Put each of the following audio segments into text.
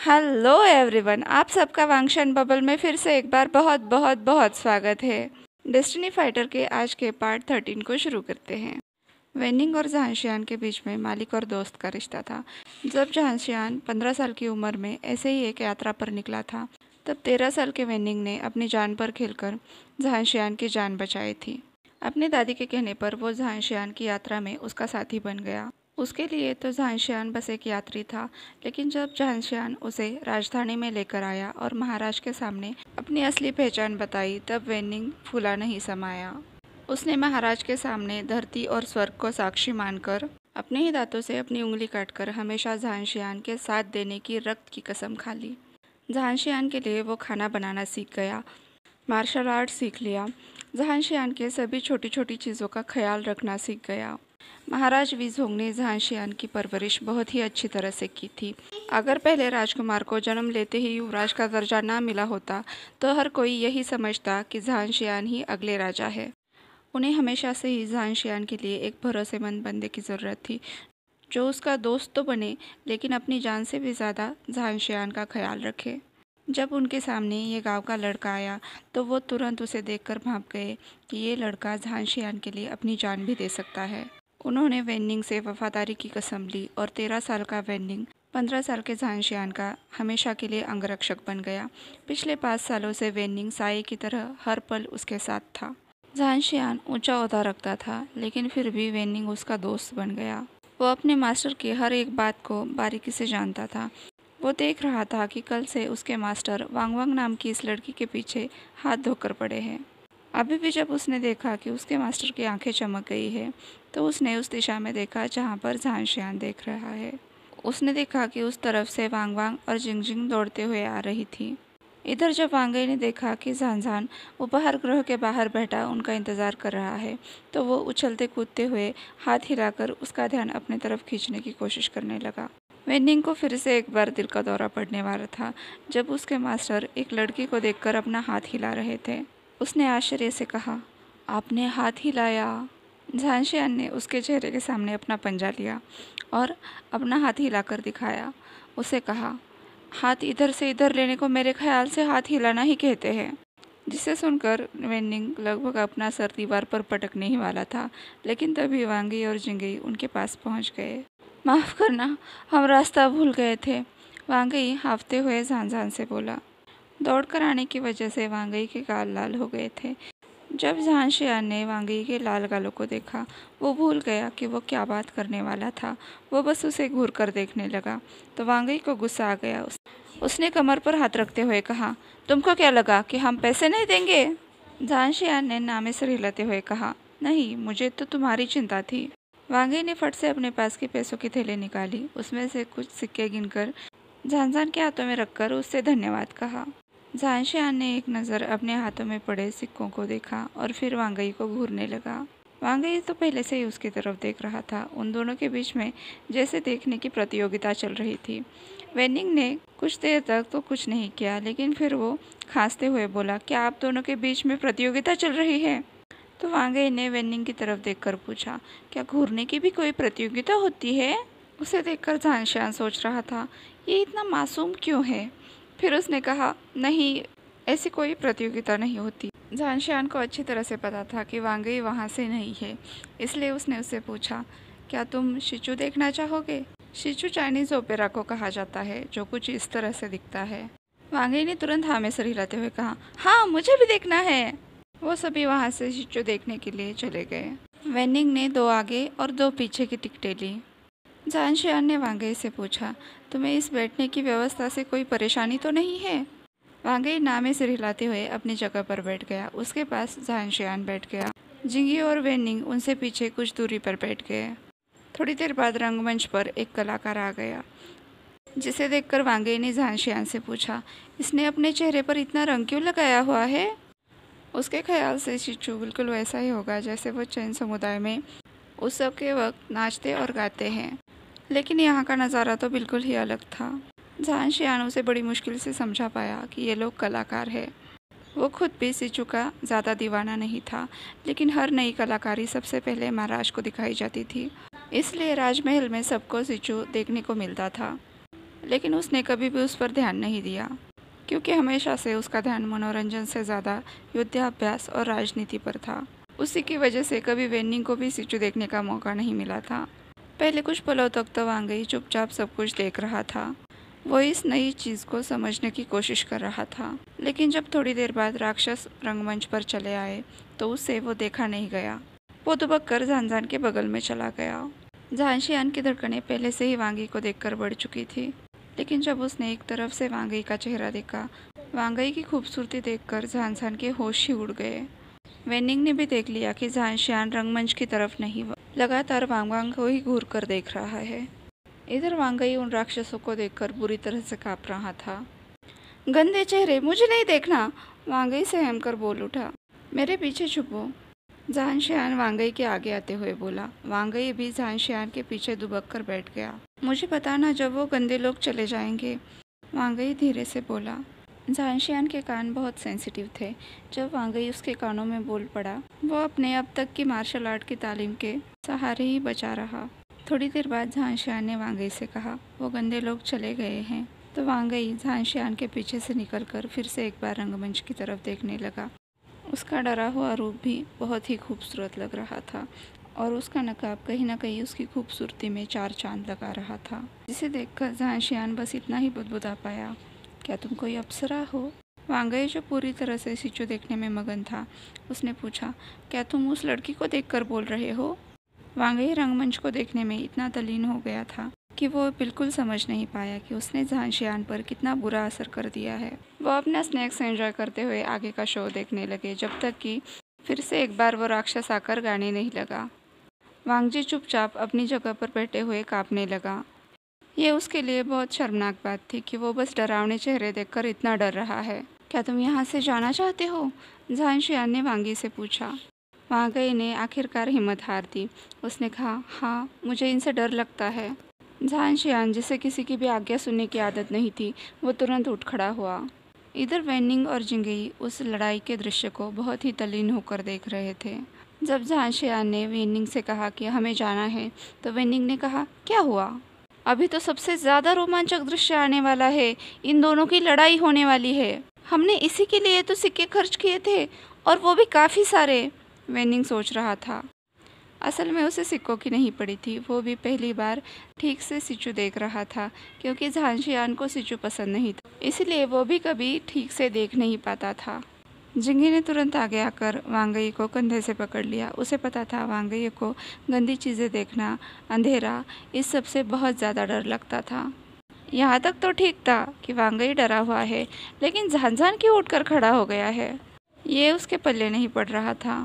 Hello everyone, आप सबका वांगशन bubble में फिर से एक बार बहुत बहुत बहुत स्वागत है। डेस्टिनी फाइटर के आज के पार्ट 13 को शुरू करते हैं। वेनिंग और झांशियान के बीच में मालिक और दोस्त का रिश्ता था। जब झांशियान 15 साल की उम्र में ऐसे ही एक यात्रा पर निकला था, तब 13 साल के वेनिंग ने अपनी जान पर खेलकर झांशियान की जान बचाई थी। अपनी दादी के कहने पर वो झांशियान की यात्रा में उसका साथी बन गया। उसके लिए तो झांशियान बस एक यात्री था, लेकिन जब झांशियान उसे राजधानी में लेकर आया और महाराज के सामने अपनी असली पहचान बताई, तब वेनिंग फूला नहीं समाया। उसने महाराज के सामने धरती और स्वर्ग को साक्षी मानकर अपने ही दांतों से अपनी उंगली काटकर हमेशा झांशियान के साथ देने की रक्त की कसम खा ली। झांशियान के लिए वो खाना बनाना सीख गया, मार्शल आर्ट सीख लिया, झांशियान के सभी छोटी छोटी चीज़ों का ख्याल रखना सीख गया। महाराज वीज़ोंग ने झांशियान की परवरिश बहुत ही अच्छी तरह से की थी। अगर पहले राजकुमार को जन्म लेते ही युवराज का दर्जा ना मिला होता, तो हर कोई यही समझता कि झांशियान ही अगले राजा है। उन्हें हमेशा से ही झांशियान के लिए एक भरोसेमंद बंदे की ज़रूरत थी, जो उसका दोस्त तो बने, लेकिन अपनी जान से भी ज़्यादा झांशियान का ख्याल रखे। जब उनके सामने ये गांव का लड़का आया, तो वो तुरंत उसे देखकर भाप गए कि ये लड़का झांशियान के लिए अपनी जान भी दे सकता है। उन्होंने वेनिंग से वफादारी की कसम ली और 13 साल का वेनिंग 15 साल के झांशियान का हमेशा के लिए अंगरक्षक बन गया। पिछले 5 सालों से वेनिंग साये की तरह हर पल उसके साथ था। झांशियान ऊंचा ओहदा रखता था, लेकिन फिर भी वेनिंग उसका दोस्त बन गया। वो अपने मास्टर की हर एक बात को बारीकी से जानता था। वो देख रहा था कि कल से उसके मास्टर वांग वांग नाम की इस लड़की के पीछे हाथ धोकर पड़े हैं। अभी भी जब उसने देखा कि उसके मास्टर की आंखें चमक गई है, तो उसने उस दिशा में देखा जहां पर झांशियान देख रहा है। उसने देखा कि उस तरफ से वांग वांग और जिंगजिंग दौड़ते हुए आ रही थी। इधर जब वांगई ने देखा कि झांझान उपहार गृह के बाहर बैठा उनका इंतज़ार कर रहा है, तो वो उछलते कूदते हुए हाथ हिलाकर उसका ध्यान अपने तरफ खींचने की कोशिश करने लगा। वेनिंग को फिर से एक बार दिल का दौरा पड़ने वाला था, जब उसके मास्टर एक लड़की को देखकर अपना हाथ हिला रहे थे। उसने आश्चर्य से कहा, आपने हाथ हिलाया? झांशियान ने उसके चेहरे के सामने अपना पंजा लिया और अपना हाथ हिलाकर दिखाया। उसे कहा, हाथ इधर से इधर लेने को मेरे ख्याल से हाथ हिलाना ही कहते हैं। जिसे सुनकर वेनिंग लगभग अपना सर दीवार पर पटकने ही वाला था, लेकिन तभी वांगी और जिंगई उनके पास पहुंच गए। माफ़ करना, हम रास्ता भूल गए थे, वांगई हाँफते हुए झांझान से बोला। दौड़कर आने की वजह से वांगई के गाल लाल हो गए थे। जब झांशियान ने वांगई के लाल गालों को देखा, वो भूल गया कि वो क्या बात करने वाला था। वो बस उसे घूर कर देखने लगा, तो वांगई को गुस्सा आ गया। उसने कमर पर हाथ रखते हुए कहा, तुमको क्या लगा कि हम पैसे नहीं देंगे? झांशियान ने नामे सिर हिलाते हुए कहा, नहीं, मुझे तो तुम्हारी चिंता थी। वांगई ने फट से अपने पास की पैसों की थैली निकाली, उसमें से कुछ सिक्के गिनकर झांझान के हाथों में रखकर उससे धन्यवाद कहा। झांशियान ने एक नज़र अपने हाथों में पड़े सिक्कों को देखा और फिर वांगई को घूरने लगा। वांगई तो पहले से ही उसकी तरफ देख रहा था। उन दोनों के बीच में जैसे देखने की प्रतियोगिता चल रही थी। वेनिंग ने कुछ देर तक तो कुछ नहीं किया, लेकिन फिर वो खांसते हुए बोला, क्या आप दोनों के बीच में प्रतियोगिता चल रही है? तो वांगई ने वेनिंग की तरफ देखकर पूछा, क्या घूरने की भी कोई प्रतियोगिता होती है? उसे देखकर झांशियान सोच रहा था, ये इतना मासूम क्यों है? फिर उसने कहा, नहीं, ऐसी कोई प्रतियोगिता नहीं होती। झांशियान को अच्छी तरह से पता था कि वांगई वहाँ से नहीं है, इसलिए उसने उससे पूछा, क्या तुम शिचू देखना चाहोगे? शिचू चाइनीज़ ओपेरा को कहा जाता है, जो कुछ इस तरह से दिखता है। वांगई ने तुरंत हाँ में सिर हिलाते हुए कहा, हाँ, मुझे भी देखना है। वो सभी वहाँ से शिचू देखने के लिए चले गए। वेनिंग ने 2 आगे और 2 पीछे की टिकटें ली। झांशियान ने वांगई से पूछा, तुम्हें इस बैठने की व्यवस्था से कोई परेशानी तो नहीं है? वांगई नामे सिर हिलाते हुए अपनी जगह पर बैठ गया। उसके पास झांशियान बैठ गया। जिंगी और वेनिंग उनसे पीछे कुछ दूरी पर बैठ गए। थोड़ी देर बाद रंगमंच पर एक कलाकार आ गया, जिसे देखकर वांगई ने झांशियान से पूछा, इसने अपने चेहरे पर इतना रंग क्यों लगाया हुआ है? उसके ख्याल से शिचू बिल्कुल वैसा ही होगा जैसे वो चैन समुदाय में उत्सव के वक्त नाचते और गाते हैं, लेकिन यहाँ का नज़ारा तो बिल्कुल ही अलग था। झांशियान उसे बड़ी मुश्किल से समझा पाया कि ये लोग कलाकार है। वो खुद भी शिचू का ज़्यादा दीवाना नहीं था, लेकिन हर नई कलाकारी सबसे पहले महाराज को दिखाई जाती थी, इसलिए राजमहल में सबको शिचू देखने को मिलता था। लेकिन उसने कभी भी उस पर ध्यान नहीं दिया, क्योंकि हमेशा से उसका ध्यान मनोरंजन से ज़्यादा युद्धाभ्यास और राजनीति पर था। उसी की वजह से कभी वेन्निंग को भी सिचू देखने का मौका नहीं मिला था। पहले कुछ पलों तक तो वांग यी चुपचाप सब कुछ देख रहा था। वो इस नई चीज़ को समझने की कोशिश कर रहा था। लेकिन जब थोड़ी देर बाद राक्षस रंगमंच पर चले आए तो उससे वो देखा नहीं गया। वो दुबक कर झांझान के बगल में चला गया। झांशियान की धड़कनें पहले से ही वांग यी को देखकर बढ़ चुकी थी, लेकिन जब उसने एक तरफ से वांग यी का चेहरा देखा, वांग यी की खूबसूरती देखकर झांझान के होश ही उड़ गए। वेनिंग ने भी देख लिया कि झांशियान रंगमंच की तरफ नहीं, लगातार वांग वांग को ही घूर कर देख रहा है। इधर वांग यी उन राक्षसों को देखकर बुरी तरह से कांप रहा था। गंदे चेहरे, मुझे नहीं देखना, वांग यी सहम कर बोल उठा। मेरे पीछे छुपो, झांशियान वांग यी के आगे आते हुए बोला। वांग यी भी झांशियान के पीछे दुबक कर बैठ गया। मुझे बताना जब वो गंदे लोग चले जाएंगे, वांग यी धीरे से बोला। झांशियान के कान बहुत सेंसिटिव थे। जब वांग यी उसके कानों में बोल पड़ा, वो अपने अब तक की मार्शल आर्ट की तालीम के सहारे ही बचा रहा। थोड़ी देर बाद झांशियान ने वांग यी से कहा, वो गंदे लोग चले गए हैं। तो वांग यी झांशियान के पीछे से निकलकर फिर से एक बार रंगमंच की तरफ देखने लगा। उसका डरा हुआ रूप भी बहुत ही खूबसूरत लग रहा था और उसका नकाब कहीं ना कहीं उसकी खूबसूरती में चार चांद लगा रहा था, जिसे देखकर झांशियान बस इतना ही बुदबुदा पाया, क्या तुम कोई अप्सरा हो? वांग यी जो पूरी तरह से सिचू देखने में मगन था, उसने पूछा, क्या तुम उस लड़की को देखकर बोल रहे हो? वांग यी रंगमंच को देखने में इतना तल्लीन हो गया था कि वो बिल्कुल समझ नहीं पाया कि उसने झांशियान पर कितना बुरा असर कर दिया है। वो अपना स्नैक्स एंजॉय करते हुए आगे का शो देखने लगे, जब तक कि फिर से एक बार वो राक्षस आकर गाने नहीं लगा। वांग यी चुपचाप अपनी जगह पर बैठे हुए कांपने लगा। ये उसके लिए बहुत शर्मनाक बात थी कि वो बस डरावने चेहरे देखकर इतना डर रहा है। क्या तुम यहाँ से जाना चाहते हो? झांशियान ने वांग यी से पूछा। वांग यी ने आखिरकार हिम्मत हार दी। उसने कहा, हाँ, मुझे इनसे डर लगता है। झांशियान, जिसे किसी की भी आज्ञा सुनने की आदत नहीं थी, वो तुरंत उठ खड़ा हुआ। इधर वेनिंग और जिंगई उस लड़ाई के दृश्य को बहुत ही तल्लीन होकर देख रहे थे। जब झांशियान ने वेनिंग से कहा कि हमें जाना है, तो वेनिंग ने कहा, क्या हुआ? अभी तो सबसे ज़्यादा रोमांचक दृश्य आने वाला है। इन दोनों की लड़ाई होने वाली है। हमने इसी के लिए तो सिक्के खर्च किए थे, और वो भी काफ़ी सारे। वेनिंग सोच रहा था। असल में उसे सिक्कों की नहीं पड़ी थी। वो भी पहली बार ठीक से सिचू देख रहा था, क्योंकि झांशियान को सिचू पसंद नहीं था, इसलिए वो भी कभी ठीक से देख नहीं पाता था। जिंगी ने तुरंत आगे आकर वांग यी को कंधे से पकड़ लिया। उसे पता था वांग यी को गंदी चीज़ें देखना, अंधेरा, इस सब से बहुत ज़्यादा डर लगता था। यहाँ तक तो ठीक था कि वांग यी डरा हुआ है, लेकिन झांझान क्यों उठकर खड़ा हो गया है, ये उसके पल्ले नहीं पड़ रहा था।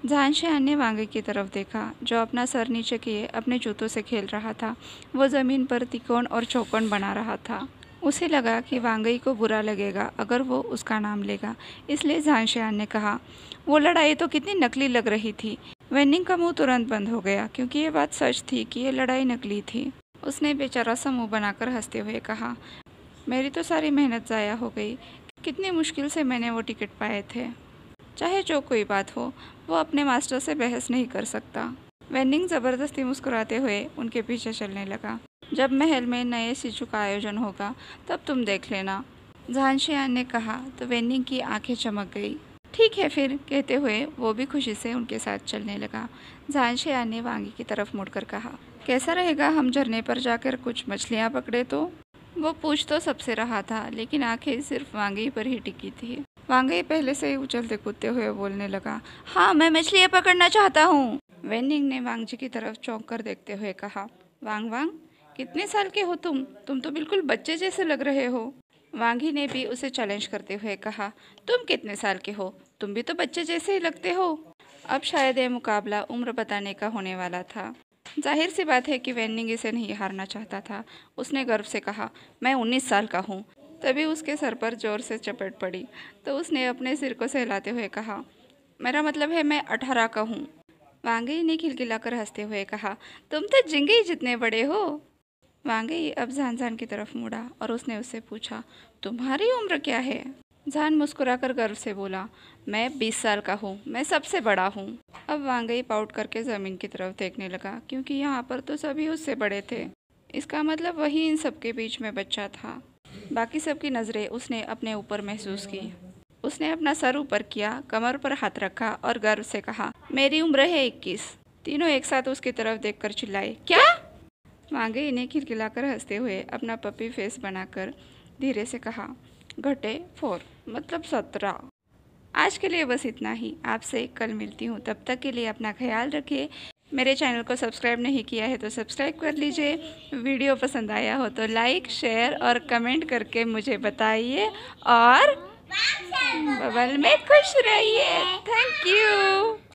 झांशियान ने वांग यी की तरफ देखा, जो अपना सर नीचे किए अपने जूतों से खेल रहा था। वो ज़मीन पर तिकोण और चौकोन बना रहा था। उसे लगा कि वांग यी को बुरा लगेगा अगर वो उसका नाम लेगा, इसलिए झांशियान ने कहा, वो लड़ाई तो कितनी नकली लग रही थी। वेनिंग का मुंह तुरंत बंद हो गया, क्योंकि ये बात सच थी कि ये लड़ाई नकली थी। उसने बेचारा सा मुँह बनाकर हंसते हुए कहा, मेरी तो सारी मेहनत ज़ाया हो गई। कितनी मुश्किल से मैंने वो टिकट पाए थे। चाहे जो कोई बात हो, वो अपने मास्टर से बहस नहीं कर सकता। वेनिंग ज़बरदस्ती मुस्कुराते हुए उनके पीछे चलने लगा। जब महल में नए सिचू का आयोजन होगा, तब तुम देख लेना, झांशियान ने कहा। तो वेनिंग की आंखें चमक गई। ठीक है फिर, कहते हुए वो भी खुशी से उनके साथ चलने लगा। झांशियान ने वांग यी की तरफ मुड़कर कहा, कैसा रहेगा हम झरने पर जाकर कुछ मछलियाँ पकड़े तो? वो पूछ तो सबसे रहा था, लेकिन आंखें सिर्फ वांग यी पर ही टिकी थी। वांग यी पहले से ही उछलते कूदते हुए बोलने लगा, हाँ, मैं मछलियाँ पकड़ना चाहता हूँ। वेनिंग ने वांग यी की तरफ चौंक कर देखते हुए कहा, वांग वांग, कितने साल के हो तुम? तुम तो बिल्कुल बच्चे जैसे लग रहे हो। वांग यी ने भी उसे चैलेंज करते हुए कहा, तुम कितने साल के हो? तुम भी तो बच्चे जैसे ही लगते हो। अब शायद ये मुकाबला उम्र बताने का होने वाला था। जाहिर सी बात है कि वेनिंग इसे नहीं हारना चाहता था। उसने गर्व से कहा, मैं 19 साल का हूँ। तभी उसके सर पर जोर से चपेट पड़ी, तो उसने अपने सिर को सहलाते हुए कहा, मेरा मतलब है मैं 18 का हूँ। वांग यी ने खिलखिलाकर हंसते हुए कहा, तुम तो जिंगी जितने बड़े हो। वांग यी अब झांझान की तरफ मुड़ा और उसने उससे पूछा, तुम्हारी उम्र क्या है? झान मुस्कुराकर गर्व से बोला, मैं 20 साल का हूँ, मैं सबसे बड़ा हूँ। अब वांग यी पाउट करके ज़मीन की तरफ देखने लगा, क्योंकि यहाँ पर तो सभी उससे बड़े थे। इसका मतलब वही इन सबके बीच में बच्चा था। बाकी सबकी नज़रें उसने अपने ऊपर महसूस की। उसने अपना सर ऊपर किया, कमर पर हाथ रखा और गर्व से कहा, मेरी उम्र है 21। तीनों एक साथ उसकी तरफ देखकर चिल्लाए, क्या? मांगे इन्हें खिलखिलाकर हंसते हुए अपना पपी फेस बनाकर धीरे से कहा, घटे 4 मतलब 17। आज के लिए बस इतना ही। आपसे कल मिलती हूँ। तब तक के लिए अपना ख्याल रखिए। मेरे चैनल को सब्सक्राइब नहीं किया है तो सब्सक्राइब कर लीजिए। वीडियो पसंद आया हो तो लाइक, शेयर और कमेंट करके मुझे बताइए और बबल में खुश रहिए। Thank you.